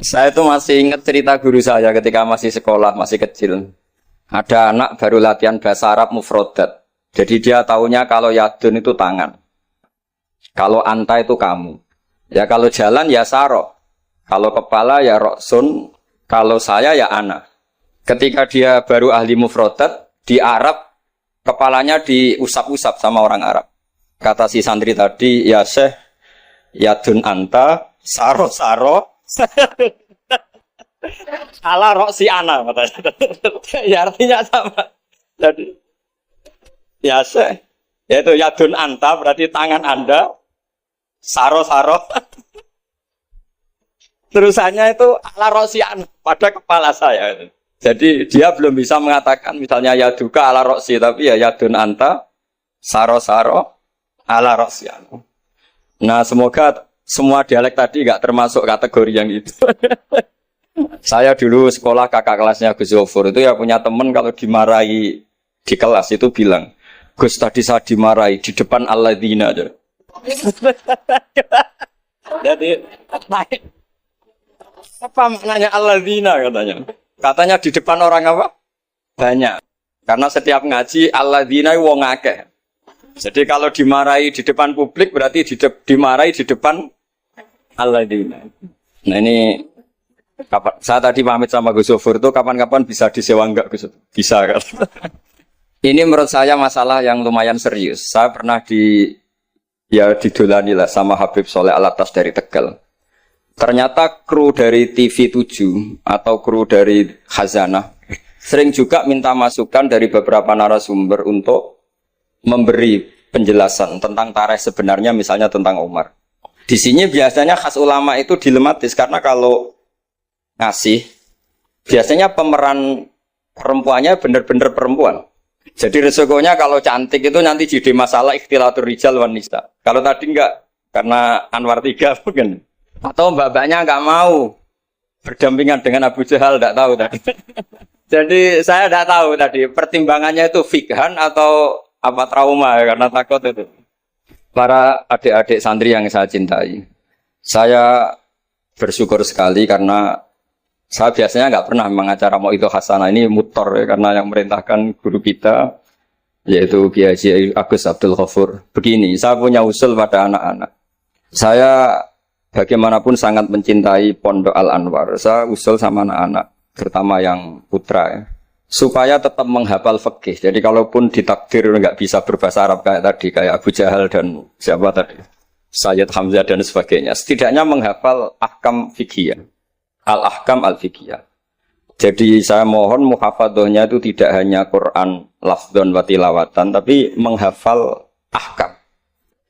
Saya itu masih ingat cerita guru saya ketika masih sekolah, masih kecil. Ada anak baru latihan bahasa Arab mufrodat. Jadi dia taunya kalau yadun itu tangan. Kalau anta itu kamu. Ya kalau jalan ya saro. Kalau kepala ya roksun. Kalau saya ya ana. Ketika dia baru ahli mufrodat, di Arab kepalanya diusap-usap sama orang Arab. Kata si santri tadi, ya syekh, yadun anta, saro-saro. Ala roksi ana katanya. Ya artinya sama. Jadi ya syekh, yaitu yadun anta berarti tangan Anda, saro-saro. Terusannya itu ala roksi ana pada kepala saya. Jadi dia belum bisa mengatakan misalnya yaduka ala roksi, tapi ya yadun anta, saro-saro, ala roksi ana. Nah semoga semua dialek tadi nggak termasuk kategori yang itu. Saya dulu sekolah kakak kelasnya Gus Zofur itu ya punya teman kalau dimarahi di kelas itu bilang, Gus tadi saya dimarahi di depan alladzina aja. Jadi apa maknanya alladzina katanya? Katanya di depan orang apa? Banyak. Karena setiap ngaji alladzina wong akeh. Jadi kalau dimarahi di depan publik berarti dimarahi di depan alladzina. Nah ini kapan, saya tadi pamit sama Gus Zofur itu kapan-kapan bisa disewa enggak Gus? Bisa kan? Ini menurut saya masalah yang lumayan serius. Saya pernah didolani lah sama Habib Soleh Alatas dari Tegal. Ternyata kru dari TV 7 atau kru dari Khazanah sering juga minta masukan dari beberapa narasumber untuk memberi penjelasan tentang tarikh sebenarnya misalnya tentang Umar. Di sini biasanya khas ulama itu dilematis karena kalau ngasih, biasanya pemeran perempuannya benar-benar perempuan. Jadi resikonya kalau cantik itu nanti jadi masalah ikhtilatur rijal wan nisa. Kalau tadi enggak, karena Anwar 3 mungkin. Atau mbak-mbaknya enggak mau berdampingan dengan Abu Jahal, enggak tahu tadi. Jadi saya enggak tahu tadi pertimbangannya itu fikhan atau apa trauma ya, karena takut itu. Para adik-adik santri yang saya cintai, saya bersyukur sekali karena saya biasanya nggak pernah mengacara mau itu hasanah ini mutor ya, karena yang merintahkan guru kita yaitu Kiai Haji Agus Abdul Ghafur. Begini, saya punya usul pada anak-anak. Saya bagaimanapun sangat mencintai Pondok Al Anwar. Saya usul sama anak-anak, terutama yang putra ya, supaya tetap menghafal fikih. Jadi kalaupun ditakdir nggak bisa berbahasa Arab kayak tadi, kayak Abu Jahal dan siapa tadi, Sayyid Hamzah dan sebagainya, setidaknya menghafal ahkam fikih. Al-ahkam al-fiqhiyah. Jadi saya mohon muhafadzahnya itu tidak hanya Quran lafdzon wa tilawatan, tapi menghafal ahkam.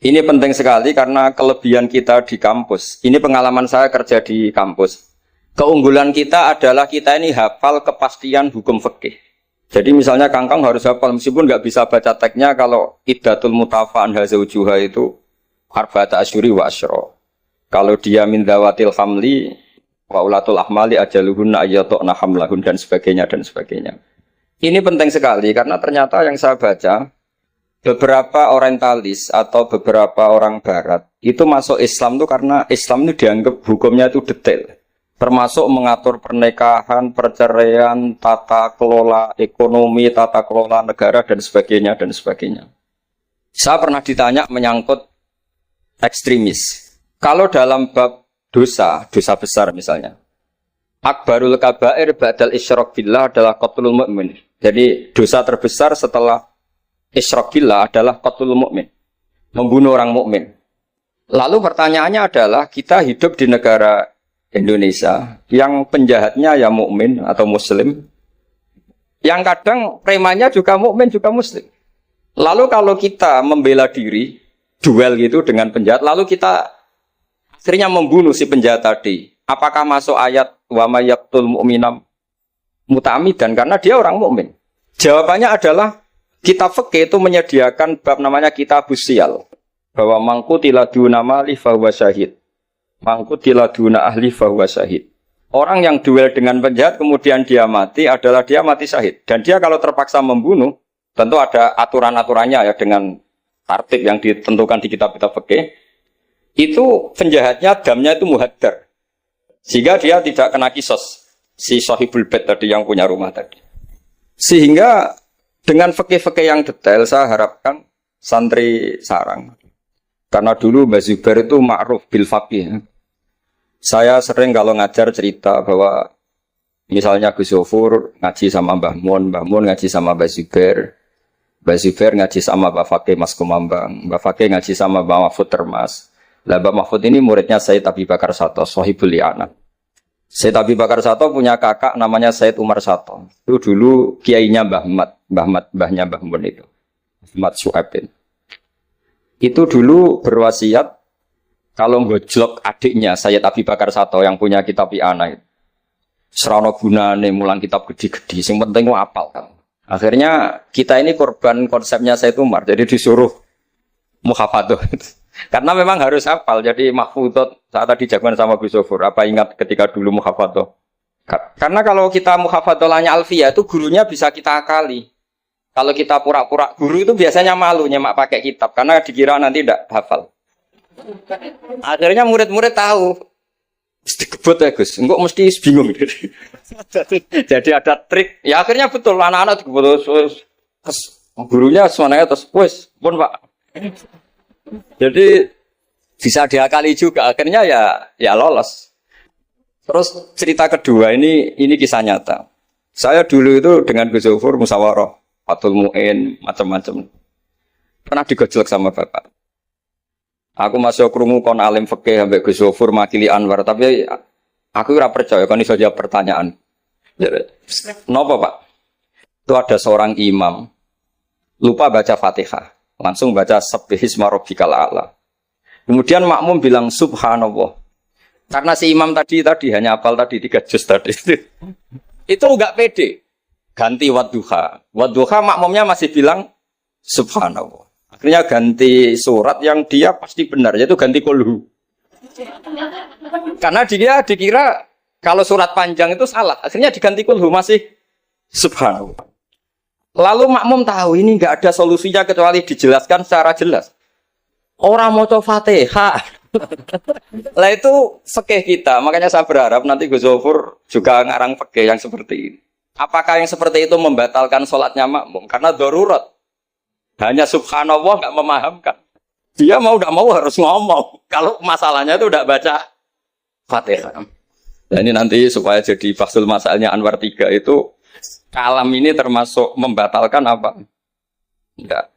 Ini penting sekali karena kelebihan kita di kampus. Ini pengalaman saya kerja di kampus. Keunggulan kita adalah kita ini hafal kepastian hukum fikih. Jadi misalnya Kangkang harus hafal meskipun nggak bisa baca teksnya kalau iddatul mutafa'an hazaujuha itu arba'ata asyuri wa asyra. Kalau dia min dzawatil hamli wa ulatul ahmali ajaluhunna ayyatuna hamlahun dan sebagainya dan sebagainya. Ini penting sekali karena ternyata yang saya baca beberapa orientalis atau beberapa orang barat itu masuk Islam itu karena Islam itu dianggap hukumnya itu detail. Termasuk mengatur pernikahan, perceraian, tata kelola ekonomi, tata kelola negara dan sebagainya dan sebagainya. Saya pernah ditanya menyangkut ekstremis. Kalau dalam bab dosa besar misalnya. Akbarul kabair ba'dal isyrak billah adalah qatlul mu'min. Jadi dosa terbesar setelah isyrak billah adalah qatlul mu'min. Membunuh orang mukmin. Lalu pertanyaannya adalah kita hidup di negara Indonesia yang penjahatnya ya mukmin atau muslim. Yang kadang premannya juga mukmin juga muslim. Lalu kalau kita membela diri, duel gitu dengan penjahat, lalu kita akhirnya membunuh si penjahat tadi. Apakah masuk ayat wa may yaqtul mu'minam muta'ammidan karena dia orang mukmin? Jawabannya adalah kitab fikih itu menyediakan bab namanya kitabus siyal. Bahwa mangqutila duna mali fahuwa syahid. Mangqutila duna ahli fahuwa syahid. Orang yang duel dengan penjahat kemudian dia mati adalah dia mati syahid. Dan dia kalau terpaksa membunuh, tentu ada aturan-aturannya ya dengan tertib yang ditentukan di kitab-kitab fikih. Itu penjahatnya damnya itu muhaddar. Sehingga dia tidak kena kisos. Si sahibul bait tadi yang punya rumah tadi. Sehingga dengan fikih-fikih yang detail saya harapkan santri sarang. Karena dulu Mbak Zubair itu ma'ruf bil faqih. Saya sering kalau ngajar cerita bahwa misalnya Gus Zofur ngaji sama Mbah Mun ngaji sama Mbak Zubair ngaji sama Mbak Fakih Mas Kumambang, Mbak Fakih ngaji sama Mbak Mahfud Termas. Lah Mbak Mahfud ini muridnya Sayyid Abi Bakar Sato, Sohibul Li'anat. Sayyid Abi Bakar Sato punya kakak namanya Sayyid Umar Sato. Itu dulu kiainya mbahnya Mbah Mun itu. Ahmad Su'aibin. Itu dulu berwasiat kalau ngojlok adiknya Sayyid Abi Bakar Sato yang punya kitab I'anah itu. Serana gunane mulang kitab gede-gede, sing penting apal kan. Akhirnya kita ini korban konsepnya Sayyid Umar, jadi disuruh muhafadzah. Karena memang harus hafal, jadi mahfudot saat tadi jagoan sama Gus Zofur. Apa ingat ketika dulu muhafadzah? Karena kalau kita muhafadzahnya alfiyah itu gurunya bisa kita akali. Kalau kita pura-pura guru itu biasanya malu nyemak pakai kitab, karena dikira nanti tidak hafal. Akhirnya murid-murid tahu. Dikebut ya Gus, enggak mesti bingung. Jadi ada trik. Ya akhirnya betul anak-anak dikebut terus gurunya semuanya terus wes pun Pak. Jadi bisa diakali juga. Akhirnya ya lolos. Terus cerita kedua ini kisah nyata. Saya dulu itu dengan Gus Zofur musyawarah, Fathul Mu'in, macam-macam. Pernah digojlok sama Bapak. Aku masih krungu kon alim fikih ambek Gus Zofur makili Anwar, tapi aku ora percaya kon iso jawab pertanyaan. Napa, Pak? Itu ada seorang imam lupa baca Fatihah, langsung baca Sabbihisma rabbikal a'la. Kemudian makmum bilang subhanallah. Karena si imam tadi hanya hafal tadi 3 juz tadi. Itu enggak pede. Ganti wadduha. Wadduha makmumnya masih bilang subhanallah. Akhirnya ganti surat yang dia pasti benar, yaitu ganti kulhu. Karena dia dikira kalau surat panjang itu salah. Akhirnya diganti kulhu, masih subhanallah. Lalu makmum tahu ini nggak ada solusinya kecuali dijelaskan secara jelas. Orang mau coba Fatihah. Lah itu fikih kita. Makanya saya berharap nanti Gus Zofur juga ngarang fikih yang seperti ini. Apakah yang seperti itu membatalkan sholatnya makmum? Karena darurat. Hanya subhanallah nggak memahamkan. Dia mau nggak mau harus ngomong. Kalau masalahnya itu udah baca Fatihah. Dan ini nanti supaya jadi bahsul masalahnya Anwar 3 itu kalam ini termasuk membatalkan apa? Enggak.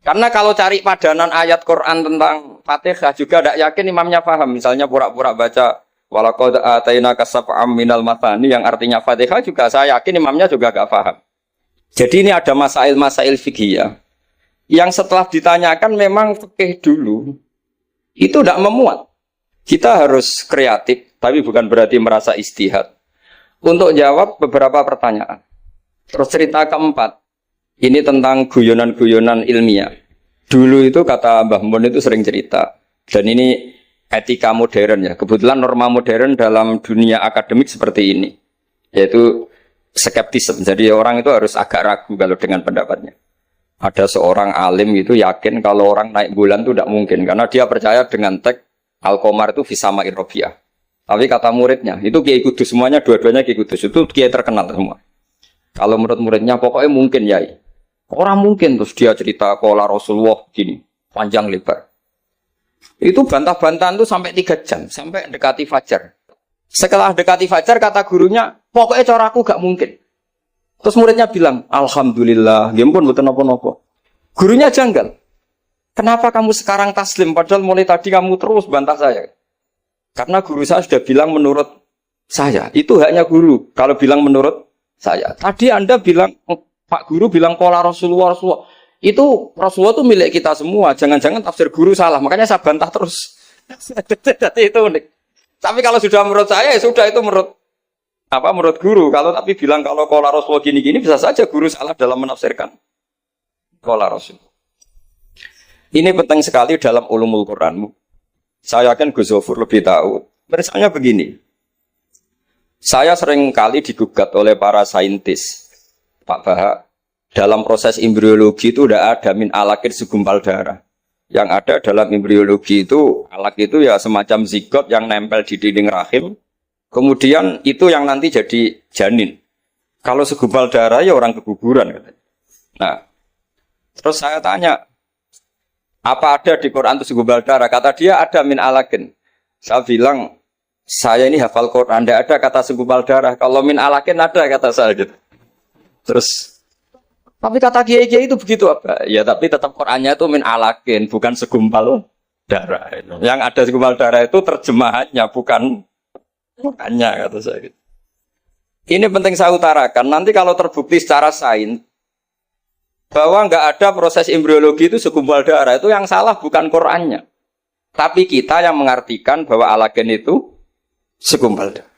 Karena kalau cari padanan ayat Quran tentang Fatihah juga tidak yakin imamnya paham. Misalnya pura-pura baca walaqad atainaka sab'am minal mathani yang artinya Fatihah juga saya yakin imamnya juga nggak paham. Jadi ini ada masail-masail fiqhiyah yang setelah ditanyakan memang fikih dulu itu tidak memuat. Kita harus kreatif, tapi bukan berarti merasa istihad untuk jawab beberapa pertanyaan. Terus cerita keempat, ini tentang guyonan-guyonan ilmiah. Dulu itu kata Mbah Mun itu sering cerita, dan ini etika modern ya. Kebetulan norma modern dalam dunia akademik seperti ini, yaitu skeptisme. Jadi orang itu harus agak ragu kalau dengan pendapatnya. Ada seorang alim itu yakin kalau orang naik bulan itu tidak mungkin. Karena dia percaya dengan teks Al-Qamar itu fisama irrobiah. Tapi kata muridnya, itu Kiai Kudus. Semuanya dua-duanya Kiai Kudus. Itu Kiai terkenal semua. Kalau menurut muridnya, pokoknya mungkin Yai. Orang mungkin. Terus dia cerita kola Rasulullah gini. Panjang lebar. Itu bantah-bantahan itu sampai 3 jam. Sampai dekati fajar. Setelah dekati fajar, kata gurunya, pokoknya cara aku gak mungkin. Terus muridnya bilang, alhamdulillah, ya pun betul nopo-nopo. Gurunya janggal. Kenapa kamu sekarang taslim, padahal mulai tadi kamu terus bantah saya? Karena guru saya sudah bilang menurut saya. Itu haknya guru, kalau bilang menurut saya. Tadi Anda bilang, Pak Guru bilang pola Rasulullah. Itu Rasulullah itu milik kita semua. Jangan-jangan tafsir guru salah, makanya saya bantah terus. Jadi itu unik. Tapi kalau sudah menurut saya, ya sudah itu menurut guru. Kalau tapi bilang kalau qala Rasul gini-gini bisa saja guru salah dalam menafsirkan qala Rasul. Ini penting sekali dalam ulumul Quran. Saya yakin Gus Zofur lebih tahu. Misalnya begini. Saya sering kali digugat oleh para saintis, Pak Baha, dalam proses embriologi itu tidak ada min alakir segumpal darah. Yang ada dalam embriologi itu alak itu ya semacam zigot yang nempel di dinding rahim. Kemudian itu yang nanti jadi janin. Kalau segumpal darah ya orang keguguran katanya. Nah, terus saya tanya, apa ada di Quran itu segumpal darah? Kata dia ada min alakin. Saya bilang, saya ini hafal Quran, tidak ada kata segumpal darah. Kalau min alakin ada kata saya gitu. Terus, tapi kata kiai-kiai itu begitu apa? Ya tapi tetap Qurannya itu min alakin, bukan segumpal darah. Yang ada segumpal darah itu terjemahannya, bukan Qurannya kata saya gitu. Ini penting saya utarakan. Nanti kalau terbukti secara sains bahwa nggak ada proses embriologi itu segumpal darah, itu yang salah bukan Qurannya, tapi kita yang mengartikan bahwa alagen itu segumpal darah.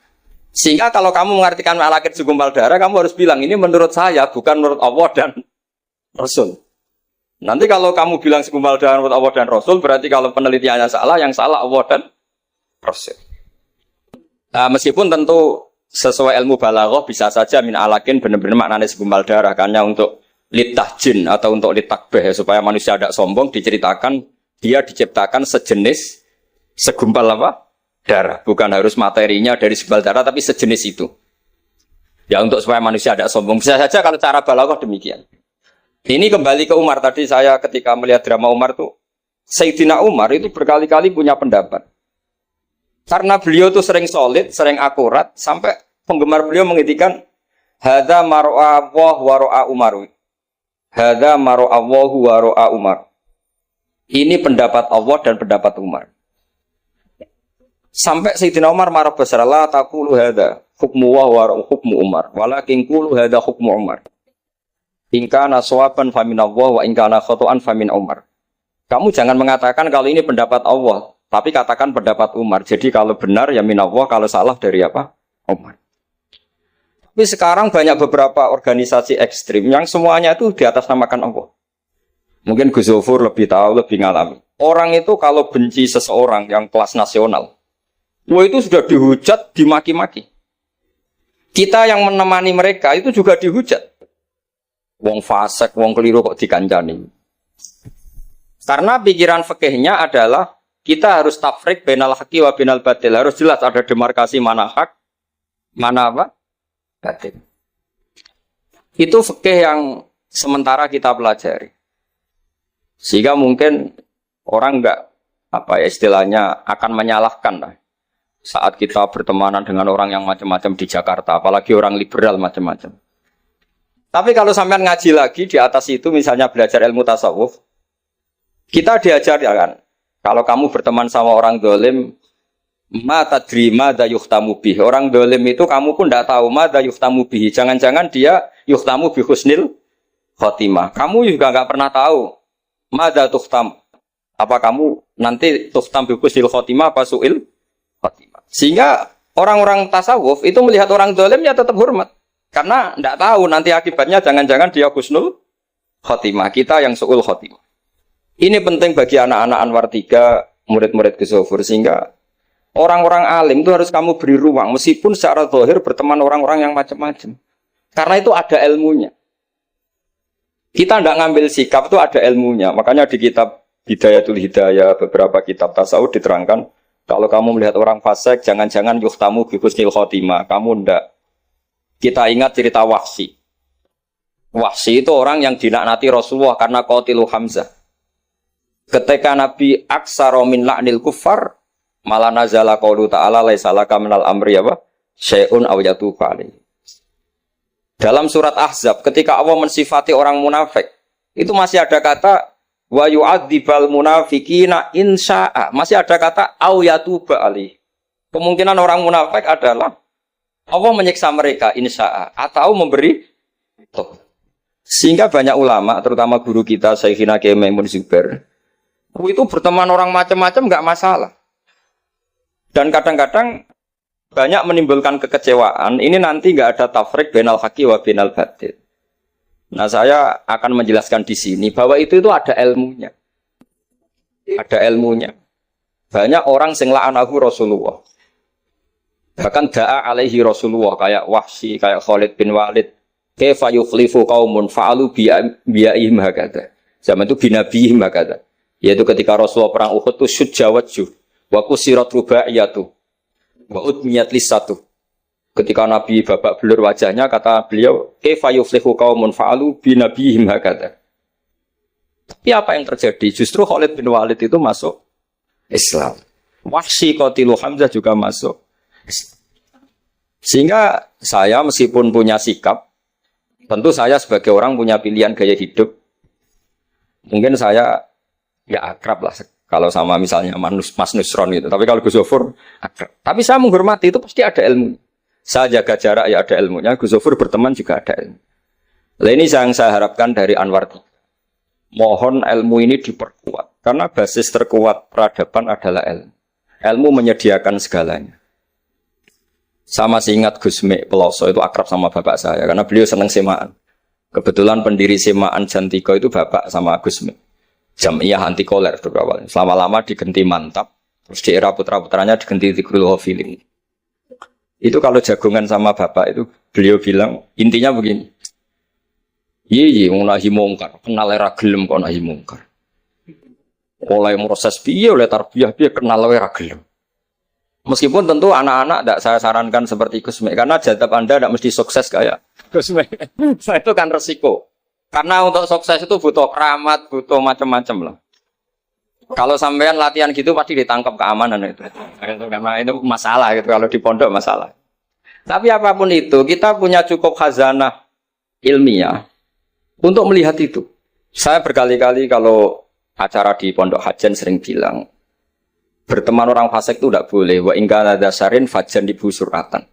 Sehingga kalau kamu mengartikan alagen segumpal darah, kamu harus bilang ini menurut saya, bukan menurut Allah dan Rasul. Nanti kalau kamu bilang segumpal darah menurut Allah dan Rasul, berarti kalau penelitiannya salah, yang salah Allah dan Rasul. Nah, meskipun tentu sesuai ilmu balaghah bisa saja min alakin benar-benar maknanya segumpal darah, karena untuk litahjin atau untuk litakbeh supaya manusia tidak sombong diceritakan dia diciptakan sejenis segumpal apa? Darah, bukan harus materinya dari segumpal darah tapi sejenis itu. Ya untuk supaya manusia tidak sombong. Bisa saja kalau cara balaghah demikian. Ini kembali ke Umar tadi, saya ketika melihat drama Umar tuh Sayyidina Umar itu berkali-kali punya pendapat. Karena beliau tuh sering solid, sering akurat, sampai penggemar beliau mengintikan hadza mar'a Allah wa ra'a Umar. Hadza mar'a Allah wa ra'a Umar. Ini pendapat Allah dan pendapat Umar. Sampai Sayyidina Umar marah besar, la taqulu hadza hukmu wa ra'a hukmu Umar, walakin qulu hadza hukmu Umar. In kana shawaban fa min Allah wa in kana khata'an fa min Umar. Kamu jangan mengatakan kalau ini pendapat Allah, tapi katakan pendapat Umar. Jadi kalau benar ya min Allah, kalau salah dari apa? Umar. Tapi sekarang banyak beberapa organisasi ekstrim yang semuanya itu di atas namakan Allah. Mungkin Gus Zofur lebih tahu, lebih ngalami. Orang itu kalau benci seseorang yang kelas nasional, wah itu sudah dihujat, dimaki-maki. Kita yang menemani mereka itu juga dihujat. Wong fasik, wong keliru kok dikancani. Karena pikiran fikihnya adalah kita harus tafrik bainal haqqi wa bainal batil. Harus jelas ada demarkasi mana hak, mana apa? Batil. Itu fikih yang sementara kita pelajari. Sehingga mungkin orang enggak apa ya istilahnya akan menyalahkan lah. Saat kita bertemanan dengan orang yang macam-macam di Jakarta, apalagi orang liberal macam-macam. Tapi kalau sampean ngaji lagi di atas itu, misalnya belajar ilmu tasawuf, kita diajarkan, kalau kamu berteman sama orang dolim, ma tadri madza yuhtamu bih. Orang dolim itu kamu pun tidak tahu madza yuhtamu bih. Jangan-jangan dia yuhtamu bi husnil khotimah. Kamu juga nggak pernah tahu madza tuhtam. Apa kamu nanti tuhtam bi husnil khotimah apa su'il khotimah. Sehingga orang-orang tasawuf itu melihat orang dolim ya tetap hormat. Karena tidak tahu nanti akibatnya jangan-jangan dia husnul khotimah. Kita yang su'ul khotimah. Ini penting bagi anak-anak Anwar 3, murid-murid Gus Zofur, sehingga orang-orang alim itu harus kamu beri ruang, meskipun secara zahir berteman orang-orang yang macam-macam. Karena itu ada ilmunya. Kita tidak ngambil sikap, itu ada ilmunya. Makanya di kitab Hidayatul Hidayah, beberapa kitab tasawuf diterangkan, kalau kamu melihat orang fasik, jangan-jangan yuhtamu bi husnil khotimah. Kamu tidak. Kita ingat cerita Wahsy. Wahsy itu orang yang dilaknati Rasulullah karena qatilu Hamzah. Ketika Nabi aksara min la'nil kuffar, malah nazala qaulu ta'ala laisa laka minal amri apa? Syai'un aw yatuba alaihi. Dalam surat Ahzab ketika Allah mensifati orang munafik, itu masih ada kata wa yu'adzibal munafiqina insya'a. Masih ada kata aw yatuba alaihi. Kemungkinan orang munafik adalah Allah menyiksa mereka insya'a atau memberi toh. Sehingga banyak ulama, terutama guru kita Syekhina Kiai Maimun Zubair, itu berteman orang macam-macam enggak masalah. Dan kadang-kadang banyak menimbulkan kekecewaan. Ini nanti enggak ada tafrik bainal haqqi wa bainal batil. Nah, saya akan menjelaskan di sini bahwa itu ada ilmunya. Ada ilmunya. Banyak orang sing la'anahu Rasulullah. Bahkan da'a alaihi Rasulullah kayak Wahsy, kayak Khalid bin Walid. Kaifa yukhlifu qaumun fa'alu bi'ihim hakadha. Zaman itu binabihim hakadha. Yaitu ketika Rasulullah perang Uhud itu syujja wajjuh wa kusirat rubaiyatu wa udmiyat lisatu. Ketika Nabi babak belur wajahnya, kata beliau, kaifa yuflihu qaumun fa'alu bi nabiyhim hakadha. Tapi apa yang terjadi? Justru Khalid bin Walid itu masuk Islam. Wahsy qatilu Hamzah juga masuk. Sehingga saya meskipun punya sikap, tentu saya sebagai orang punya pilihan gaya hidup. Mungkin saya ya akrab lah kalau sama misalnya Mas Nusron gitu. Tapi kalau Gus Zofur akrab. Tapi saya menghormati, itu pasti ada ilmu. Saya jaga jarak ya ada ilmunya. Gus Zofur berteman juga ada ilmu. Nah, ini yang saya harapkan dari Anwar. Mohon ilmu ini diperkuat. Karena basis terkuat peradaban adalah ilmu. Ilmu menyediakan segalanya. Saya masih ingat Gus Mek Peloso itu akrab sama bapak saya. Karena beliau senang semaan. Kebetulan pendiri semaan Jantiko itu bapak sama Gus Mek. Jamiyah anti koler itu awalnya. Selama-lama diganti Mantap. Terus di era putra-putranya diganti Tigrul Hafilin. Itu kalau jagungan sama bapak itu beliau bilang intinya begini. Iya nahi mungkar, kenal era gelem kok nahi mungkar. Oleh proses piye oleh tarbiyah piye kenal era gelem. Meskipun tentu anak-anak tidak saya sarankan seperti Gus Mek karena jadab Anda tidak mesti sukses kayak Gus Mek. Itu kan resiko. Karena untuk sukses itu butuh keramat, butuh macam-macam lah. Kalau sampean latihan gitu pasti ditangkap keamanan itu. Karena itu masalah gitu kalau di pondok masalah. Tapi apapun itu, kita punya cukup khazanah ilmiah untuk melihat itu. Saya berkali-kali kalau acara di Pondok Hajan sering bilang, berteman orang fasik itu tidak boleh. Wa in kana dasarin fajan dibu suratan.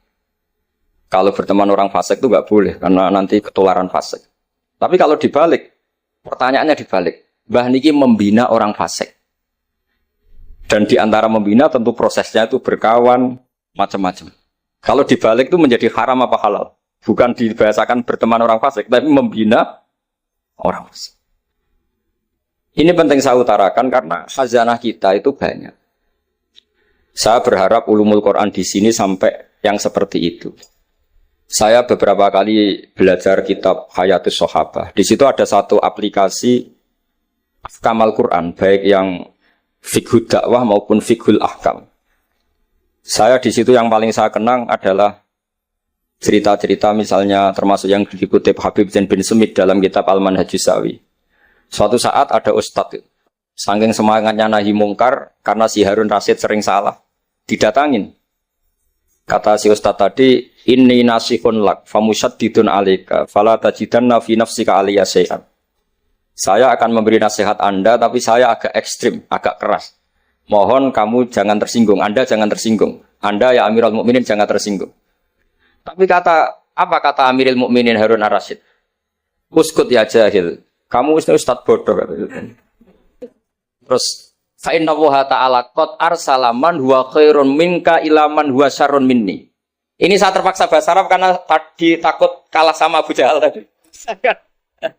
Kalau berteman orang fasik itu tidak boleh karena nanti ketularan fasik. Tapi kalau dibalik, pertanyaannya dibalik. Mbah niki membina orang fasik. Dan di antara membina tentu prosesnya itu berkawan macam-macam. Kalau dibalik itu menjadi haram apa halal? Bukan dibahasakan berteman orang fasik, tapi membina orang fasik. Ini penting saya utarakan karena khazanah kita itu banyak. Saya berharap ulumul Quran di sini sampai yang seperti itu. Saya beberapa kali belajar kitab Hayatus Sahabah. Di situ ada satu aplikasi Kamal Quran, baik yang fiqhud dakwah maupun fiqhul ahkam. Saya di situ yang paling saya kenang adalah cerita-cerita misalnya termasuk yang dikutip Habib Zain bin Sumit dalam kitab Al-Manhajus Sawi. Suatu saat ada ustadz, saking semangatnya nahi mungkar karena si Harun Rasid sering salah, didatangin. Kata si ustadz tadi, inni nasihun lak famusyaddidun alika fala tajidanna fi nafsika aliyya syai'an. Saya akan memberi nasihat Anda, tapi saya agak ekstrim, agak keras. Mohon kamu jangan tersinggung, Anda jangan tersinggung. Anda ya Amirul Mukminin jangan tersinggung. Tapi apa kata Amirul Mukminin Harun Ar-Rasyid? Uskut ya jahil. Kamu ustaz bodoh kata. Terus fa inna Allaha ta'ala qad arsala man huwa khairun minka ila man huwa syarrun minni. Ini saya terpaksa bahasa Arab karena tadi takut kalah sama Abu Jahal tadi.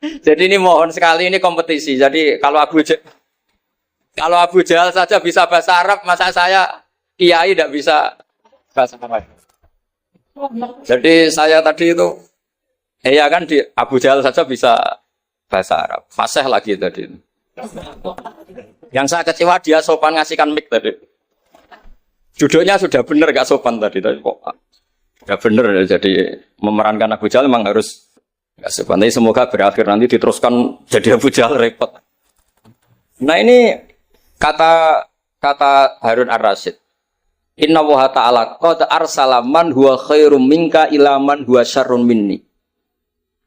Jadi ini mohon sekali ini kompetisi. Jadi kalau Abu Jahal saja bisa bahasa Arab, masa saya kiai tidak bisa bahasa Arab. Jadi saya tadi itu, ya kan di Abu Jahal saja bisa bahasa Arab. Fasih lagi tadi. Yang saya kecewa dia sopan ngasihkan mic tadi. Duduknya sudah benar gak sopan tadi kok. Gak benar jadi memerankan Abu Jahal memang harus gak sopan. Tapi semoga berakhir nanti diteruskan jadi Abu Jahal repot. Nah ini kata Harun Ar-Rasyid. Inna Allaha ta'ala qad arsala man huwa khairum minka ila man huwa syarrun minni.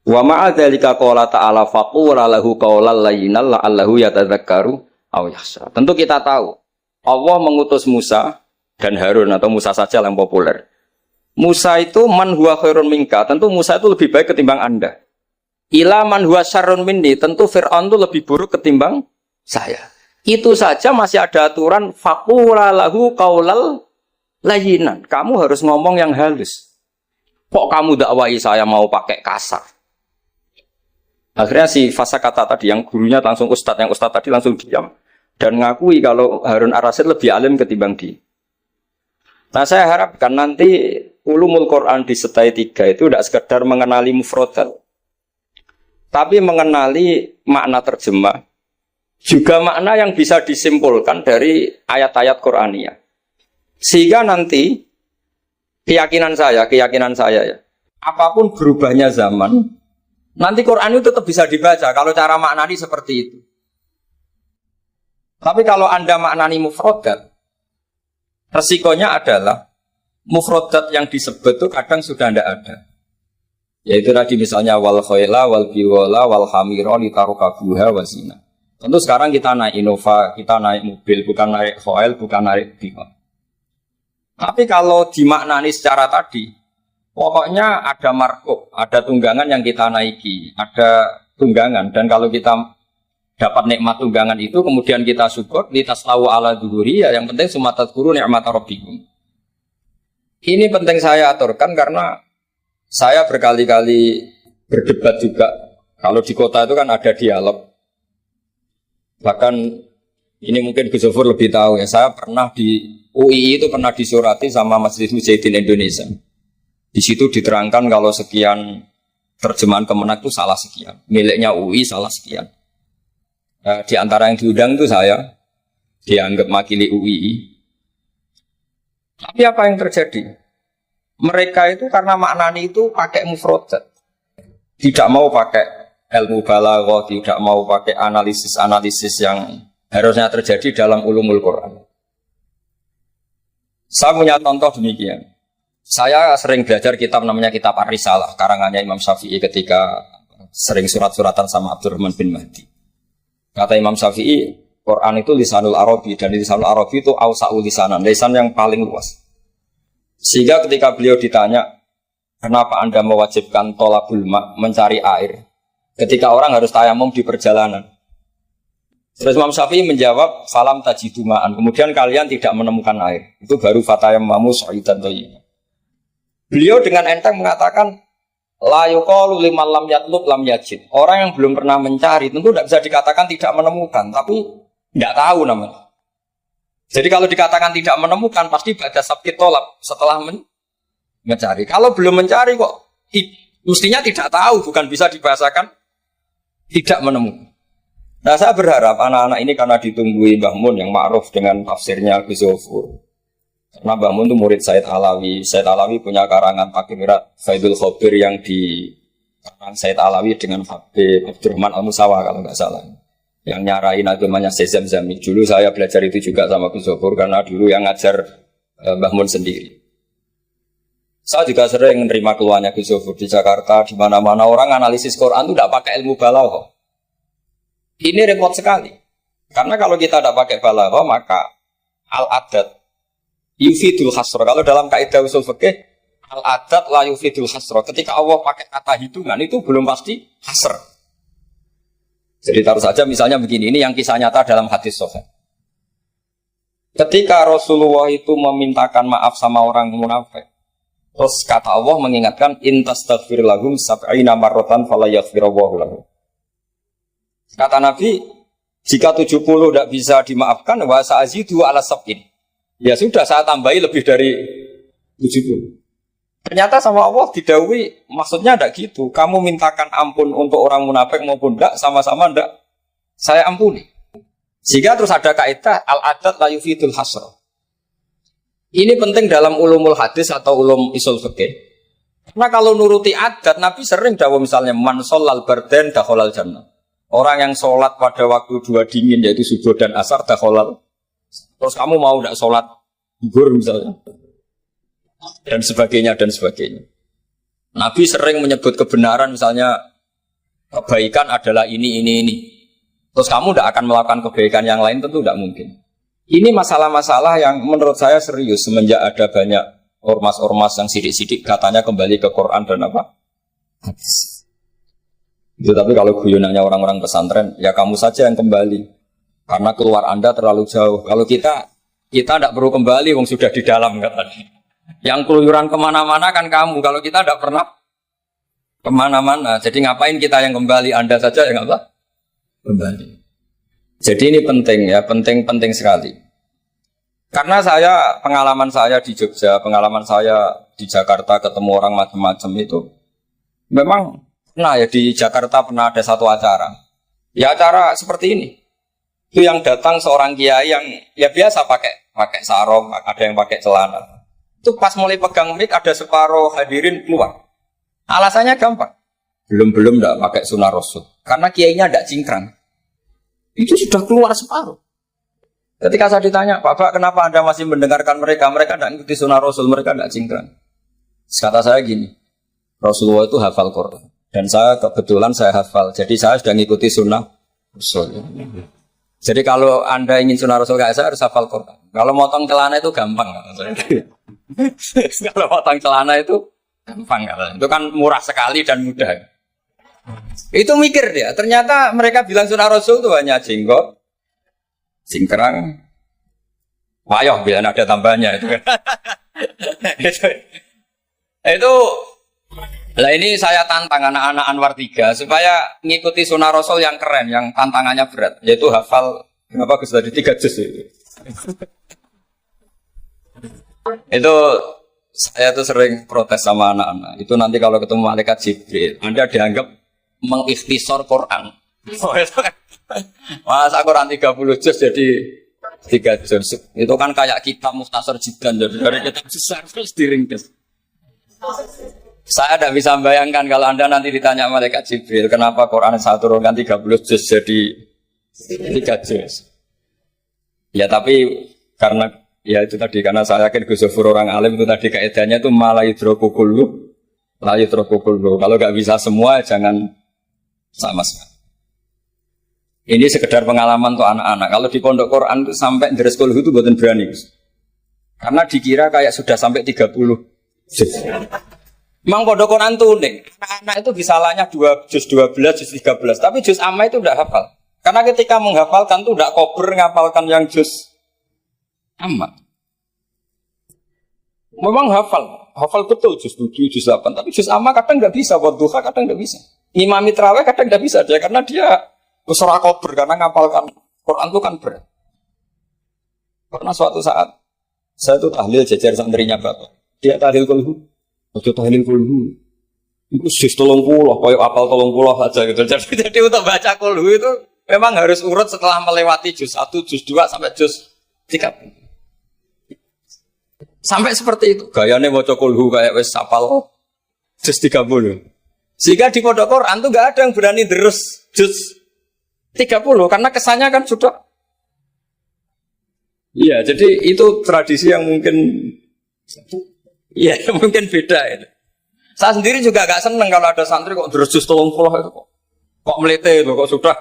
Wa ma'a dzalika qala ta'ala faqula lahu qawlan layyinan la'allahu yatadzakkaru aw yakhsha. Tentu kita tahu Allah mengutus Musa dan Harun atau Musa saja yang populer. Musa itu man huwa khairun minka, tentu Musa itu lebih baik ketimbang Anda. Ila man huwa syarrun minni, tentu Fir'aun itu lebih buruk ketimbang saya. Itu saja masih ada aturan faqula lahu qawlan layyinan. Kamu harus ngomong yang halus. Kok kamu dakwai saya mau pakai kasar? Akhirnya si fasa kata tadi yang gurunya langsung ustadz, yang ustadz tadi langsung diam dan ngakui kalau Harun Ar-Rasyid lebih alim ketimbang dia. Nah saya harapkan nanti ulumul Quran di setai 3 itu tidak sekedar mengenali mufrodat, tapi mengenali makna terjemah, juga makna yang bisa disimpulkan dari ayat-ayat Qur'aniyah. Sehingga nanti keyakinan saya ya. Apapun berubahnya zaman, nanti Quran itu tetap bisa dibaca kalau cara maknani seperti itu. Tapi kalau Anda maknani mufrodat, resikonya adalah mufrodat yang disebut itu kadang sudah tidak ada. Yaitu tadi misalnya wal khayla wal biwala wal hamira litarukabuha wazina. Tentu sekarang kita naik Innova, kita naik mobil, bukan naik khayl, bukan naik biwa. Tapi kalau dimaknani secara tadi, pokoknya ada markup, ada tunggangan yang kita naiki, ada tunggangan. Dan kalau kita dapat nikmat tunggangan itu, kemudian kita syukur, litaslahu ala dhuhuri, ya yang penting sumatat guru nikmat rabbikum. Ini penting saya aturkan karena saya berkali-kali berdebat juga. Kalau di kota itu kan ada dialog. Bahkan ini mungkin Gus Zofur lebih tahu ya. Saya pernah di UII itu pernah disurati sama Masjid Mujahidin Indonesia. Di situ diterangkan kalau sekian terjemahan Kemenak itu salah sekian. Miliknya UI salah sekian. Di antara yang diundang itu saya dianggap makili UII. Tapi apa yang terjadi? Mereka itu karena maknani itu pakai mufrodat, tidak mau pakai ilmu balaghah, tidak mau pakai analisis-analisis yang harusnya terjadi dalam ulumul Quran. Saya punya contoh demikian. Saya sering belajar kitab namanya kitab Ar-Risalah, karangannya Imam Syafi'i ketika sering surat-suratan sama Abdurrahman bin Mahdi. Kata Imam Syafi'i, Quran itu lisanul Arabi, dan lisanul Arabi itu awsa'ul lisanan, lisan yang paling luas. Sehingga ketika beliau ditanya, kenapa Anda mewajibkan tolabul ma', mencari air, ketika orang harus tayamum di perjalanan? Terus Imam Syafi'i menjawab, falam tajidu ma'an, kemudian kalian tidak menemukan air. Itu baru fatayammamu sa'idan thayyiban. Beliau dengan enteng mengatakan, la yuqalu liman lam yatlub lam yajid. Orang yang belum pernah mencari tentu tidak bisa dikatakan tidak menemukan, tapi tidak tahu namanya. Jadi kalau dikatakan tidak menemukan, pasti pada sabkit tolak setelah mencari. Kalau belum mencari kok mestinya tidak tahu, bukan bisa dibahasakan tidak menemukan. Nah, saya berharap anak-anak ini karena ditunggui Mbah Mun yang ma'ruf dengan tafsirnya Gus Zofur. Karena Mbah Mun itu murid Said Alawi. Said Alawi punya karangan Takirat Faidul Khobir yang di karang Said Alawi dengan Habib Abdurrahman Al-Musawa kalau nggak salah. Yang nyarain agamanya Syekh Zamzami. Dulu saya belajar itu juga sama Gus Zofur karena dulu yang ngajar Mbah Mun sendiri. Saya juga sering menerima keluhannya Gus Zofur di Jakarta, di mana-mana orang analisis Quran itu tidak pakai ilmu balaghah. Ini repot sekali. Karena kalau kita tidak pakai balaghah, maka al-adat yufidul hasra. Kalau dalam kaidah usul fikih, al-adat la yufidul hasra. Ketika Allah pakai kata hitungan itu belum pasti hasr. Jadi taruh saja misalnya begini, ini yang kisah nyata dalam hadis sahih. Ketika Rasulullah itu memintakan maaf sama orang munafik, terus kata Allah mengingatkan intastaghfir lahum sab'ina marratan fala yaghfirullahu lahum. Kata Nabi, jika 70 tidak bisa dimaafkan, wa sa'azidu ala sab'in. Ya sudah, saya tambahi lebih dari 70. Ternyata sama Allah didhawuhi, maksudnya tidak gitu. Kamu mintakan ampun untuk orang munafik maupun tidak, sama-sama tidak saya ampuni. Sehingga terus ada kaidah al-adat la yufidul hasra. Ini penting dalam ulumul hadis atau ulum usul fikih. Karena kalau nuruti adat, Nabi sering dawuh misalnya man sholal bardan dakhalal jannah. Orang yang sholat pada waktu dua dingin yaitu subuh dan asar dakhalal. Terus kamu mau tidak sholat zuhur misalnya, dan sebagainya dan sebagainya. Nabi sering menyebut kebenaran, misalnya kebaikan adalah ini. Terus kamu tidak akan melakukan kebaikan yang lain, tentu tidak mungkin. Ini masalah-masalah yang menurut saya serius semenjak ada banyak ormas-ormas yang sidik-sidik katanya kembali ke Quran dan apa? Hadis. Itu tapi kalau guyonannya orang-orang pesantren, ya kamu saja yang kembali. Karena keluar Anda terlalu jauh. Kalau kita tidak perlu kembali, wong sudah di dalam katanya. Yang keluyuran kemana-mana kan kamu. Kalau kita tidak pernah kemana-mana, jadi ngapain kita yang kembali? Anda saja yang apa? Kembali. Jadi ini penting ya, penting sekali. Karena pengalaman saya di Jogja, pengalaman saya di Jakarta ketemu orang macam-macam itu, memang pernah ya di Jakarta pernah ada satu acara. Ya acara seperti ini. Itu yang datang seorang kiai yang ya biasa pakai sarung, ada yang pakai celana. Itu pas mulai pegang mic ada separuh hadirin keluar. Alasannya gampang. Belum enggak pakai sunnah Rasul. Karena kiainya enggak cingkrang. Itu sudah keluar separuh. Ketika saya ditanya, Pak, kenapa Anda masih mendengarkan mereka? Mereka enggak ikuti sunnah Rasul, mereka enggak cingkrang. Kata saya gini, Rasulullah itu hafal Quran. Dan saya kebetulan saya hafal. Jadi saya sudah ngikuti sunnah Rasul. Jadi kalau Anda ingin sunnah Rasul kayak saya harus hafal Quran. Kalau motong celana itu gampang. Kalau motong celana itu gampang. Itu kan murah sekali dan mudah. Itu mikir dia. Ternyata mereka bilang sunnah Rasul itu hanya jenggot, cingkrang, wayoh bila ada tambahnya itu. Itu lah ini saya tantang anak-anak Anwar 3 supaya ngikuti sunnah Rasul yang keren, yang tantangannya berat, yaitu hafal berapa Gus tadi 3 juz itu. Itu saya tuh sering protes sama anak-anak. Itu nanti kalau ketemu malaikat Jibril, Anda dianggap mengikhtisar Quran. Oh, itu kan. Masa Quran 30 juz jadi 3 juz. Itu kan kayak kitab Mukhtasar Jiddan, jadi dari kitab besar terus diringkas. Saya tidak bisa membayangkan kalau Anda nanti ditanya malaikat Jibril, kenapa Quran saya turunkan 30 juz jadi 3 juz. Ya tapi karena ya itu tadi, karena saya yakin Gus Zofur orang alim itu tadi kaidahnya itu malayidrokukulu, layidrokukulu. Kalau nggak bisa semua jangan sama sekali. Ini sekedar pengalaman untuk anak-anak. Kalau di pondok Quran itu sampai deres kulhu itu buatan berani. Karena dikira kayak sudah sampai 30 juz. Memang pondok Quran itu unik. Anak-anak itu bisalahnya 2 juz 12, juz 13. Tapi juz amma itu tidak hafal. Karena ketika menghafalkan itu tidak kober ngapalkan yang juz amma. Memang hafal betul juz 7, juz 8. Tapi juz amma kadang nggak bisa. Buat duha kadang nggak bisa. Imam Mitraweh kadang nggak bisa dia karena dia besar kober karena ngapalkan Quran itu kan berat. Karena suatu saat saya itu tahlil jajar santrinya bapak. Dia tahlil kulhu. Waktu tahlil kulhu itu juz 30, kayak apal 30 aja gitu. Jadi untuk baca kulhu itu memang harus urut setelah melewati juz 1, juz 2 sampai juz 3. Sampai seperti itu. Gayanya baca kulhu kayak wis apal juz 30. Sehingga di pondok Quran tuh enggak ada yang berani terus juz 30 karena kesannya kan sudah. Iya, jadi itu tradisi yang mungkin ya mungkin beda itu. Saya sendiri juga agak seneng kalau ada santri kok terus juz 30 itu kok melete itu kok sudah.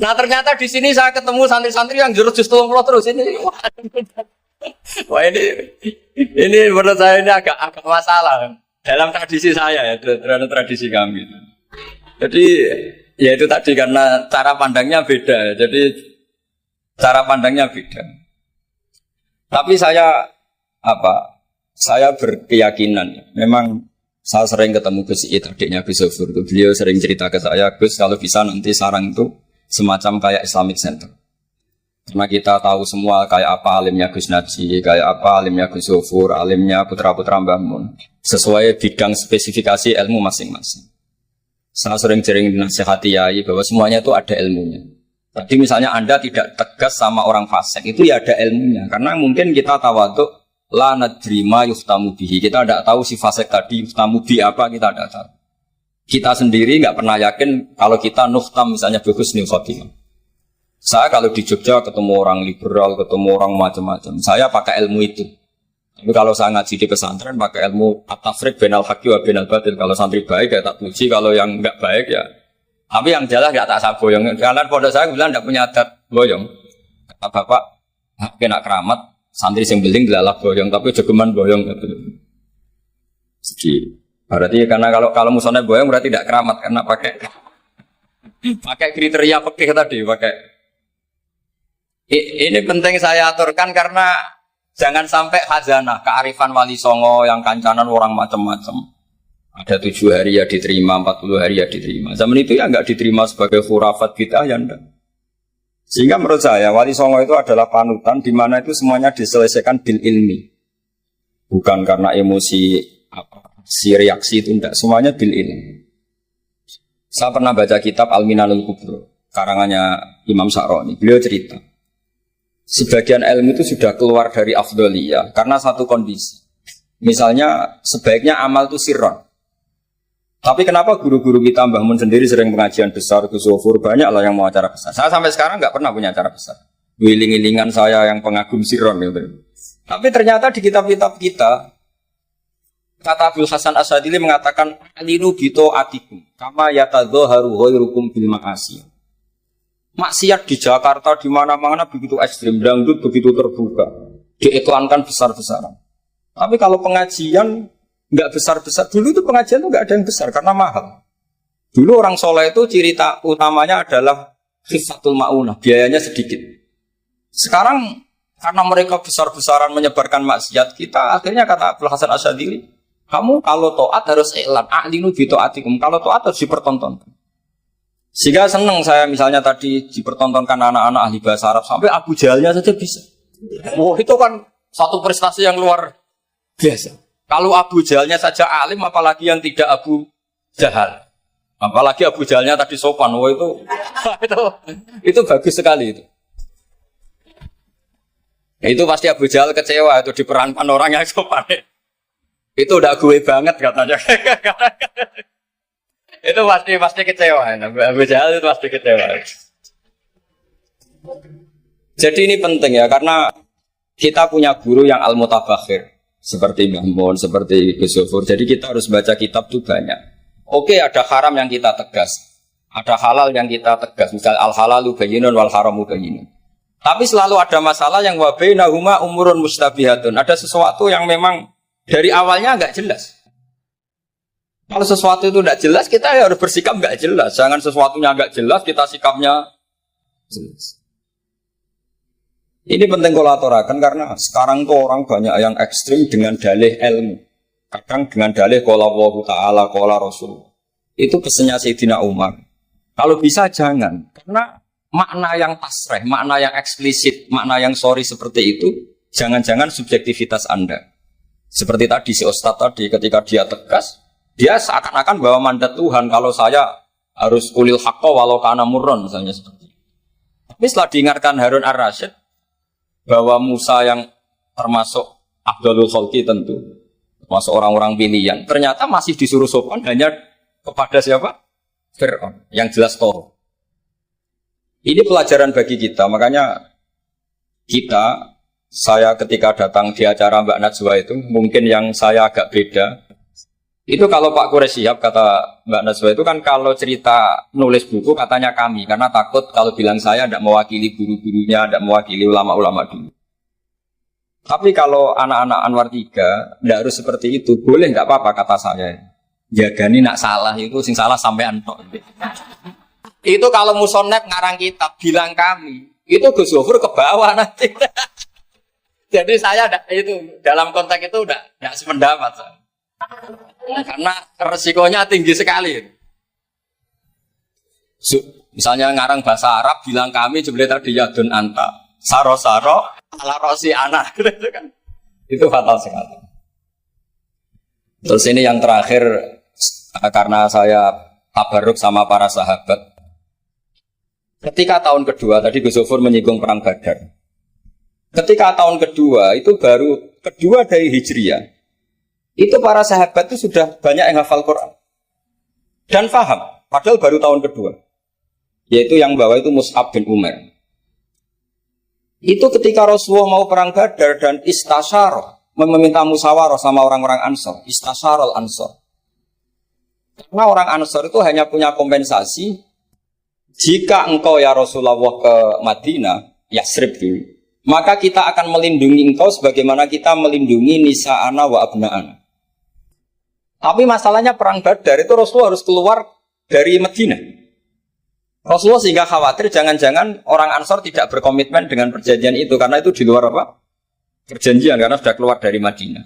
Nah ternyata di sini saya ketemu santri-santri yang jurus juz 30 terus ini. Wah ini menurut saya ini agak masalah dalam tradisi saya ya, dalam tradisi kami. Jadi ya itu tadi karena cara pandangnya beda. Jadi cara pandangnya beda. Tapi saya berkeyakinan memang saya sering ketemu Gus Iit, adiknya Gus Zofur itu. Beliau sering cerita ke saya, Gus kalau bisa nanti sarang itu semacam kayak Islamic Center. Karena kita tahu semua kayak apa alimnya Gus Naji, kayak apa alimnya Gus Zofur, alimnya putra-putra Mbah Mun. Sesuai bidang spesifikasi ilmu masing-masing. Saya sering dinasihati yai bahwa semuanya itu ada ilmunya. Tadi misalnya Anda tidak tegas sama orang fasik, itu ya ada ilmunya. Karena mungkin kita tawaduk la nadrima yuftamu bihi. Kita tidak tahu si fasik tadi yuftamu bi apa, kita tidak tahu. Kita sendiri nggak pernah yakin kalau kita nuftam misalnya bagus nih khotimah. Saya kalau di Jogja ketemu orang liberal, ketemu orang macam-macam, saya pakai ilmu itu. Tapi kalau saya ngaji di pesantren pakai ilmu at-tafriq bainal haqqi wa bainal batil. Kalau santri baik ya tak puji, kalau yang nggak baik ya. Tapi yang jelas nggak tak saboyong. Karena pondok saya bilang tidak punya adat boyong. Kata bapak, kena keramat, santri sing beling dilalap boyong, tapi jogeman boyong gitu. Jadi berarti karena kalau musuhnya boyong berarti tidak keramat karena pakai kriteria fikih tadi pakai. Ini penting saya aturkan karena jangan sampai khazanah kearifan wali songo yang kancanan orang macam-macam. Ada 7 hari ya diterima, 40 hari ya diterima. Zaman itu ya nggak diterima sebagai khurafat bid'ah ya enggak. Sehingga menurut saya wali songo itu adalah panutan di mana itu semuanya diselesaikan bil ilmi. Bukan karena emosi si reaksi itu enggak, semuanya bil ilmi. Saya pernah baca kitab Al-Minanul Kubro karangannya Imam Sa'roni. Beliau cerita sebagian ilmu itu sudah keluar dari afdholiyah karena satu kondisi. Misalnya sebaiknya amal itu sirron. Tapi kenapa guru-guru kita Mbah Mun sendiri sering pengajian besar, Gus Sofur, banyak lah yang mau acara besar. Saya sampai sekarang nggak pernah punya acara besar. Wiling-wilingan saya yang pengagum sirron gitu. Tapi ternyata di kitab-kitab kita, kata Abdul Hasan Asadili mengatakan, alinu bito atikum, kama yatadzoharu ghairukum bil ma'asi. Maksiat di Jakarta di mana-mana begitu ekstrim, dangdut begitu terbuka, diiklankan besar-besaran. Tapi kalau pengajian nggak besar-besar, dulu itu pengajian itu nggak ada yang besar karena mahal. Dulu orang soleh itu ciri utamanya adalah khifatul ma'unah, biayanya sedikit. Sekarang karena mereka besar-besaran menyebarkan maksiat, kita akhirnya kata Abdul Hasan Asyadili, kamu kalau taat harus iklan, a'linu bi ta'atikum, kalau taat harus dipertontonkan. Sehingga seneng saya misalnya tadi dipertontonkan anak-anak ahli bahasa Arab, sampai Abu Jahalnya saja bisa. Wah, itu kan satu prestasi yang luar biasa. Kalau Abu Jahalnya saja alim, apalagi yang tidak Abu Jahal. Apalagi Abu Jahalnya tadi sopan. Wah itu bagus sekali itu. Itu pasti Abu Jahal kecewa itu diperankan orang yang sopan. Itu udah gue banget katanya. Itu pasti kecewa. Abu Jahal itu pasti kecewa. Jadi ini penting ya, karena kita punya guru yang al-mutabakhir. Seperti Mbah Mun, seperti Gus Sofur. Jadi kita harus baca kitab itu banyak. Oke, ada haram yang kita tegas, ada halal yang kita tegas. Misal al-halalu bayyinun wal haramu bayyinun. Tapi selalu ada masalah yang wa bainahuma umurun mustabihatun. Ada sesuatu yang memang dari awalnya enggak jelas. Kalau sesuatu itu enggak jelas, kita harus bersikap enggak jelas. Jangan sesuatunya enggak jelas, kita sikapnya jelas. Ini penting kolaborakan karena sekarang tuh orang banyak yang ekstrim dengan dalih ilmu. Kadang dengan dalih qala Allah Ta'ala, qala Rasul. Itu pesannya Sayyidina Umar. Kalau bisa jangan. Karena makna yang tasreh, makna yang eksplisit, makna yang sorry seperti itu, jangan-jangan subjektivitas Anda. Seperti tadi si Ustadz tadi, ketika dia tegas, dia seakan-akan bahwa mandat Tuhan, kalau saya harus ulil haqqa walau kana murron, misalnya seperti itu. Tapi setelah diingatkan Harun ar-Rasyid, bahwa Musa yang termasuk Abdul Khalqi tentu, termasuk orang-orang pilihan, ternyata masih disuruh sopan hanya kepada siapa? Fir'aun, yang jelas Toro. Ini pelajaran bagi kita, makanya saya ketika datang di acara Mbak Najwa itu, mungkin yang saya agak beda, itu kalau Pak Quraisy Shihab kata Mbak Najwa itu kan kalau cerita nulis buku katanya kami, karena takut kalau bilang saya tidak mewakili guru-gurunya, tidak mewakili ulama-ulama dulu. Tapi kalau anak-anak Anwar 3 tidak harus seperti itu, boleh nggak apa-apa kata saya. Jagani nak salah itu sing salah sampai antok. Itu kalau musonep ngarang kitab bilang kami, itu Gus Sofur ke bawah nanti. Jadi saya itu dalam konteks itu tidak sependapat. Karena resikonya tinggi sekali. Misalnya ngarang bahasa Arab bilang kami jumlah tadi yadun anta saro-saro ala rosi anak gitu kan. Itu fatal sekali. Terus ini yang terakhir, karena saya tabarruk sama para sahabat. Ketika tahun kedua, tadi Gus Sofur menyinggung perang Badar. Ketika tahun kedua, itu baru kedua dari Hijriyah. Itu para sahabat itu sudah banyak yang hafal Quran. Dan faham, padahal baru tahun kedua. Yaitu yang bawa itu Mus'ab bin Umar. Itu ketika Rasulullah mau perang Badar dan istasyarah, meminta musyawarah sama orang-orang Ansor. Istasyarah al-Ansor. Karena orang Ansor itu hanya punya kompensasi, jika engkau ya Rasulullah ke Madinah, Yasrib dulu, maka kita akan melindungi engkau sebagaimana kita melindungi nisa'ana wa abna'ana. Tapi masalahnya perang Badar itu Rasulullah harus keluar dari Madinah. Rasulullah sehingga khawatir jangan-jangan orang Ansor tidak berkomitmen dengan perjanjian itu, karena itu di luar apa? Perjanjian, karena sudah keluar dari Madinah.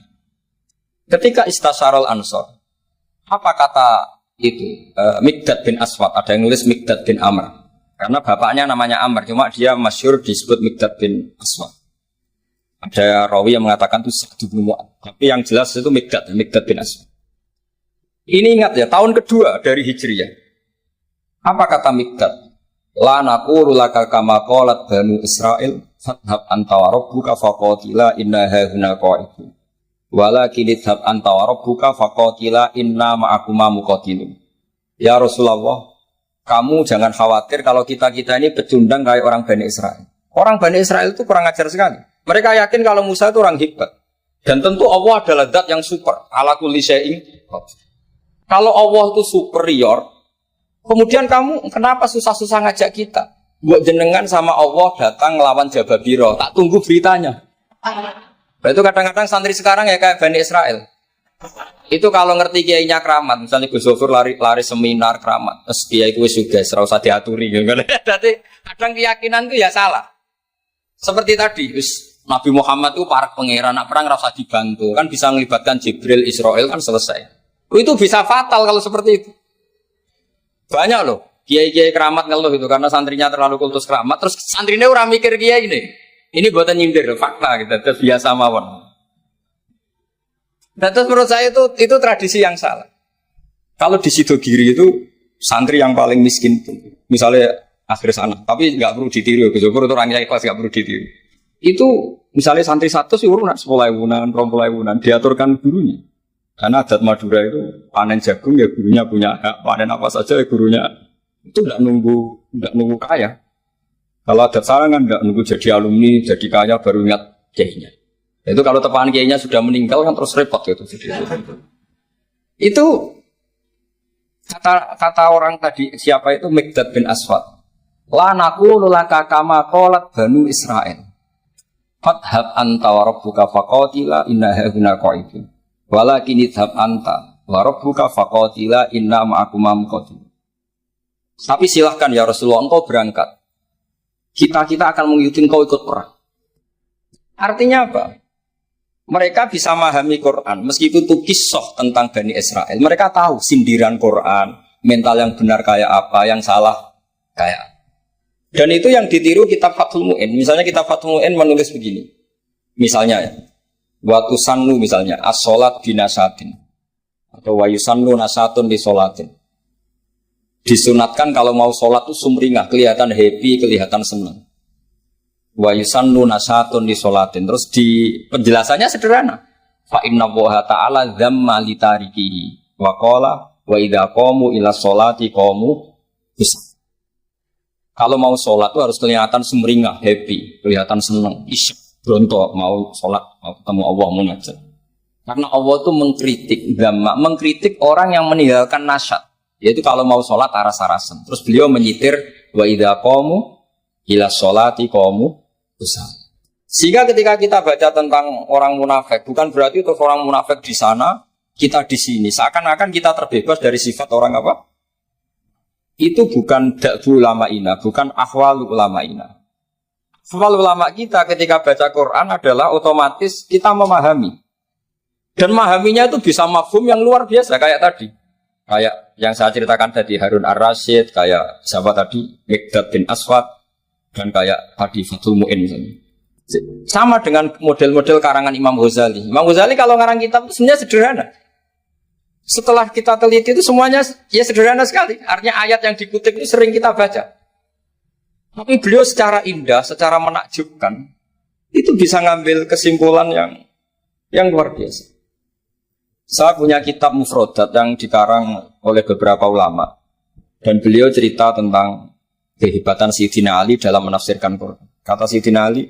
Ketika istasyarul Ansor, apa kata itu? Miqdad bin Aswad, ada yang nulis Miqdad bin Amr. Karena bapaknya namanya Amr, cuma dia masyhur disebut Miqdad bin Aswad. Ada rawi yang mengatakan itu Sa'd bin Mu'adz, tapi yang jelas itu Miqdad bin Aswad. Ini ingat ya, tahun kedua dari Hijriyah. Apa kata Miqdad? La naqulu laka kama qalat Banu Israil Fadhab anta wa rabbuka faqatila inna hahuna qa'idun. Walakin idhab anta wa rabbuka faqatila inna ma'akuma muqatilun. Ya Rasulullah, kamu jangan khawatir kalau kita-kita ini pecundang kayak orang Bani Israel. Orang Bani Israel itu kurang ajar sekali. Mereka yakin kalau Musa itu orang hebat. Dan tentu Allah adalah zat yang super. Ala kulli syai'in. Kalau Allah itu superior, kemudian kamu kenapa susah-susah ngajak kita? Buat jenengan sama Allah datang ngelawan Jababiro, tak tunggu beritanya. Itu kadang-kadang santri sekarang ya kayak Bani Israel. Itu kalau ngerti kiainya keramat, misalnya Gus Zofur lari seminar keramat, terus kiai kuwi sugih ora usah diaturi. Jadi kadang keyakinan itu ya salah. Seperti tadi, Nabi Muhammad itu para pangeran, nak perang ora usah dibantu, kan bisa melibatkan Jibril, Israel kan selesai. Itu bisa fatal kalau seperti itu. Banyak loh kiai-kiai keramat ngeluh itu karena santrinya terlalu kultus keramat, terus santrinya orang mikir kiai ini. Ini buatan nyindir fakta gitu, terus biasa mawon. Dan terus menurut saya itu tradisi yang salah. Kalau di Sidogiri itu santri yang paling miskin, misalnya akhir sana, tapi nggak perlu ditiru. Gus Zofur itu orangnya ikhlas, nggak perlu ditiru. Itu misalnya santri 100 sih urun 10.000-an, 20.000-an, diaturkan gurunya. Karena adat Madura itu panen jagung ya gurunya punya hak, panen apa saja ya gurunya. Itu nggak nunggu kaya. Kalau adat sana kan nggak nunggu jadi alumni, jadi kaya baru ingat kiainya. Itu kalau tepahan kiainya sudah meninggal kan terus repot gitu. Itu kata orang tadi siapa itu Mikdad bin Aswad. La naqulu laka kama qalat Banu Israil. Fadhab anta wa rabbuka faqatila inna hahuna qa'idun. Walakin idhab anta wa rabbuka faqatila inna ma'akuma muqatilun. Tapi silahkan ya Rasulullah, engkau berangkat. Kita akan mengikuti engkau ikut perang. Artinya apa? Mereka bisa memahami Quran, meskipun itu kisah tentang Bani Israel. Mereka tahu sindiran Quran, mental yang benar kayak apa, yang salah kayak apa. Dan itu yang ditiru kitab Fathul Mu'in. Misalnya kitab Fathul Mu'in menulis begini. Misalnya ya, waktu sannu misalnya, as-sholat binasatin. Atau wa yusannu nasatun di sholatin. Disunatkan kalau mau sholat itu sumringah, kelihatan happy, kelihatan senang. Wa yusannu nasatun di sholatin. Terus di penjelasannya sederhana. Fa inna Allaha ta'ala dzamma li tarikihi wa qala wa idza qamu ila sholati qamu bis. Kalau mau sholat itu harus kelihatan sumringah, happy, kelihatan senang, isyuk, bronto mau sholat, mau ketemu Allah, mau ngajak. Karena Allah itu mengkritik orang yang meninggalkan nasyad. Yaitu kalau mau sholat aras-arasan. Terus beliau menyitir wa idza qamu ila sholati qamu besar. Sehingga ketika kita baca tentang orang munafik, bukan berarti untuk orang munafik di sana, kita di sini. Seakan-akan kita terbebas dari sifat orang apa? Itu bukan da'bu ulama'ina, bukan ahwal ulama'ina. Ahwal ulama kita ketika baca Quran adalah otomatis kita memahami. Dan memahaminya itu bisa mafhum yang luar biasa, kayak tadi. Kayak yang saya ceritakan tadi, Harun Ar-Rasyid, kayak siapa tadi, Mikdad bin Aswad, dan kayak tadi Fathul Mu'in misalnya. Sama dengan model-model karangan Imam Ghazali. Imam Ghazali kalau ngarang kitab itu sebenarnya sederhana. Setelah kita teliti itu semuanya ya sederhana sekali. Artinya ayat yang dikutip itu sering kita baca. Tapi beliau secara indah, secara menakjubkan, itu bisa ngambil kesimpulan yang luar biasa. Saya punya kitab Mufrodat yang dikarang oleh beberapa ulama. Dan beliau cerita tentang kehebatan Sayyidina Ali dalam menafsirkan Quran. Kata Sayyidina Ali,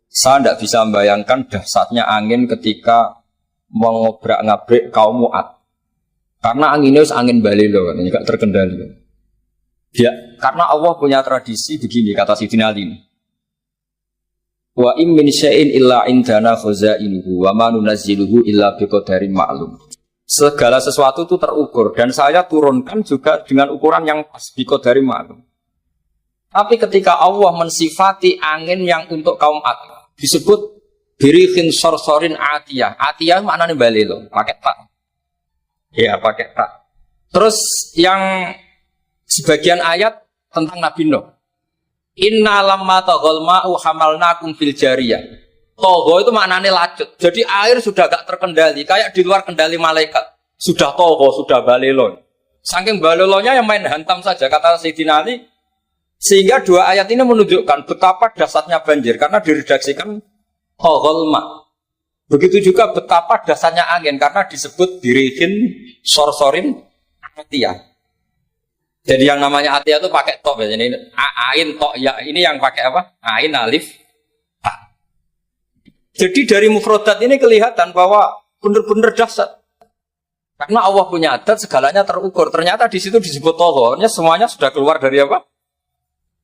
saya tidak bisa membayangkan dahsyatnya angin ketika mengobrak-ngabrik kaum Mu'ad. Karena anginnya angin balelo, nggak terkendali. Ya, karena Allah punya tradisi begini, kata Sayyidina Ali. Wa im min syai'in illa indana khazainuhu wa ma nunazziluhu illa biqadarin ma'lum. Segala sesuatu itu terukur dan saya turunkan juga dengan ukuran yang pas, biqadarin ma'lum. Tapi ketika Allah mensifati angin yang untuk kaum Ad disebut birihin sorsorin atiyah. Atiyah maknanya balelo, pakai tak. Ya pakai tak. Terus yang sebagian ayat tentang Nabi Nuh. Inna lamma taghal ma'u hamalnakum fil jariyah. Togho itu maknanya lacut. Jadi air sudah gak terkendali, kayak di luar kendali malaikat. Sudah togho, sudah balelo. Saking balelonya yang main hantam saja. Kata Sayyidina Ali, Sehingga dua ayat ini menunjukkan betapa dahsyatnya banjir karena diredaksikan ghalma. Begitu juga betapa dahsyatnya angin karena disebut dirihin sorsorin atia. Jadi yang namanya atia itu pakai tok ya. Ini ain tok ya, ini yang pakai apa? Ain alif ta. Jadi dari mufradat ini kelihatan bahwa benar-benar dahsyat. Karena Allah punya adat segalanya terukur. Ternyata di situ disebut tohornya semuanya sudah keluar dari apa?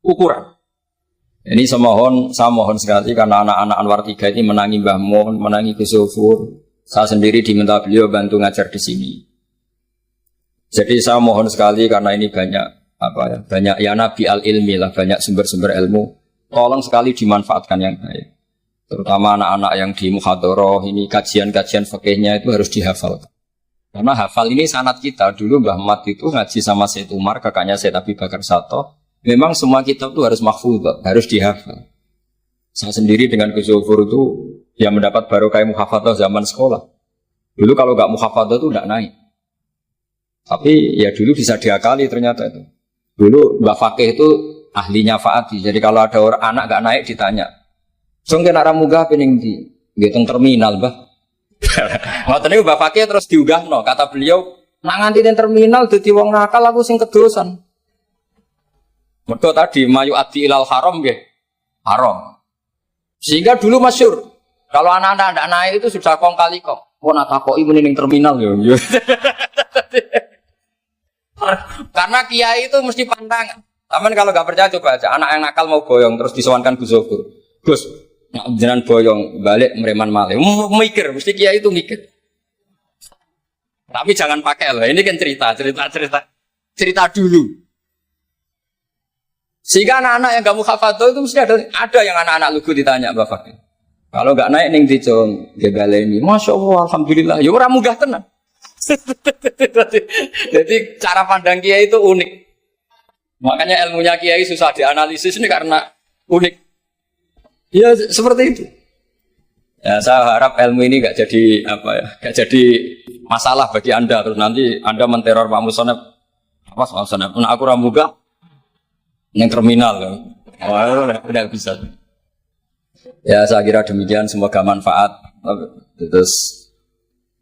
Ukuran. Ini saya mohon sekali karena anak-anak Anwar 3 ini menangi Mbah Mun, menangi Gus Sofur. Saya sendiri diminta beliau bantu ngajar di sini. Jadi saya mohon sekali karena ini banyak banyak ya nabi al-ilmi lah, banyak sumber-sumber ilmu. Tolong sekali dimanfaatkan yang baik. Terutama anak-anak yang di muhadharah ini kajian-kajian fikihnya itu harus dihafal. Karena hafal ini sanad kita. Dulu Mbah Mat itu ngaji sama Said Umar, kakaknya Said Abi Bakar Sato. Memang semua kitab itu harus mahfudz, harus dihafal. Saya sendiri dengan Gus Sofur itu yang mendapat barokah muhafadzah zaman sekolah. Dulu kalau nggak muhafadzah itu nggak naik. Tapi ya dulu bisa diakali ternyata itu. Dulu Mbak Fakih itu ahlinya Faati. Jadi kalau ada orang anak nggak naik ditanya, "Song kena ramuga pening di ngitung terminal, Mbah." Ngoten niku Mbak Fakih terus diunggahno, kata beliau, "Nak nganti ning terminal dadi wong nakal aku sing kedosan." Mergo tadi mayu ati ilal haram nggih. Haram. Sehingga dulu masyhur. Kalau anak-anak ndak naik itu sudah kong kali kong. Kok nak takoki muni ning terminal yo. Karena kiai itu mesti pantangan. Taman kalau nggak percaya coba aja. Anak yang nakal mau boyong terus disowankan Gus Sofur. Gus, nak jenengan boyong balik mereman malih. Mikir, mesti kiai itu mikir. Tapi jangan pakai loh. Ini kan cerita dulu. Sehingga anak-anak yang gak muhafadzah itu mesti ada yang anak-anak lugu ditanya Mbak Fakih. Kalau nggak naik ning dicong gegaleni, masya Allah, alhamdulillah. Ya orang munggah tenan. Jadi cara pandang kiai itu unik. Makanya ilmunya kiai susah dianalisis ini karena unik. Ya seperti itu. Ya saya harap ilmu ini nggak jadi nggak jadi masalah bagi anda. Terus nanti anda menteror Pak Musonep. Apa Pak Musonep? Nah, aku ramuga yang terminal kan. Oh, udah bisa. Ya saya kira demikian, semoga manfaat. Terus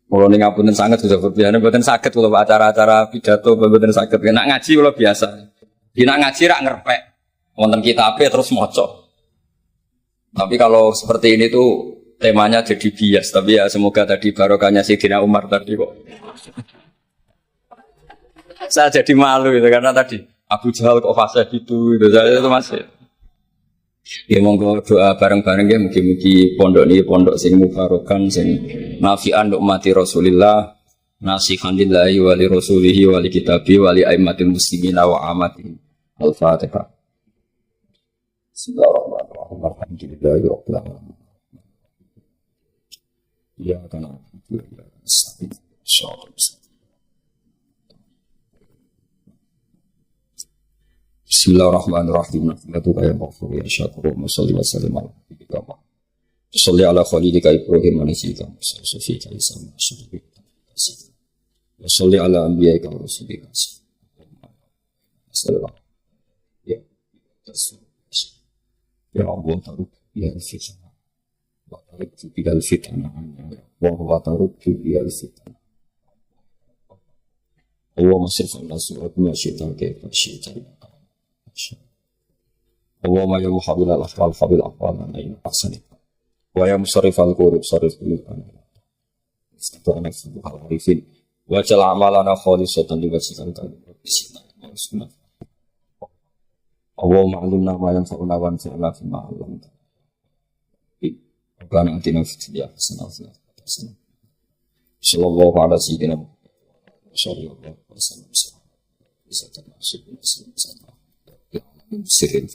kalau ini ngapunten sangat sudah berbiasa, buatan sakit kalau acara-acara pidato, buatan sakit. Nak ngaji kalau biasa, nak ngaji rak ngerpek, wonten kitabe terus mocok. Tapi kalau seperti ini tuh temanya jadi bias. Tapi ya semoga tadi barokahnya Sayyidina Umar tadi kok. Saya jadi malu itu karena tadi Abu Jahal kok fase gitu, saya itu masih. Ya monggo doa bareng-bareng ya, mugi-mugi pondok ini pondok sing mubarokan sing nafi'an untuk mati Rasulillah, nasihan lillahi wa li rasulihi wa li kitabi wa li aimmatil muslimin wa amatihim. Al-Fatihah. Bismillahirrahmanirrahim. Alhamdulillahi rabbil alamin. Ya kana Bismillahirrahmanirrahim. Nafilatu kaya maghfur ya syakur wa salli wa sallim ala nabiyyika Muhammad. Salli ala khalilika Ibrahim wa nasika Musa Sufika Isa wa salli ala anbiya'ika wa rasulika. Sallallahu ya Allah taruk ya fitnah. Wa taruk bil fitnah. Wa taruk bil fitnah. Allahumma sirf ala surat ma syi'ta kaifa syi'ta. Allahumma ya muhabbil al-afwal fabil afwal aina ahsani wa ya musarrif al-qulub sarrif qulubana istana subhal arifin wa jal amalana khalisatan li wajhika bismillah. Allahumma alimna ma yanfa'una wa anfa'na fima 'allamtana wa atina fid dunya hasanatan sallallahu ala sayyidina sallallahu alaihi wasallam. Sirin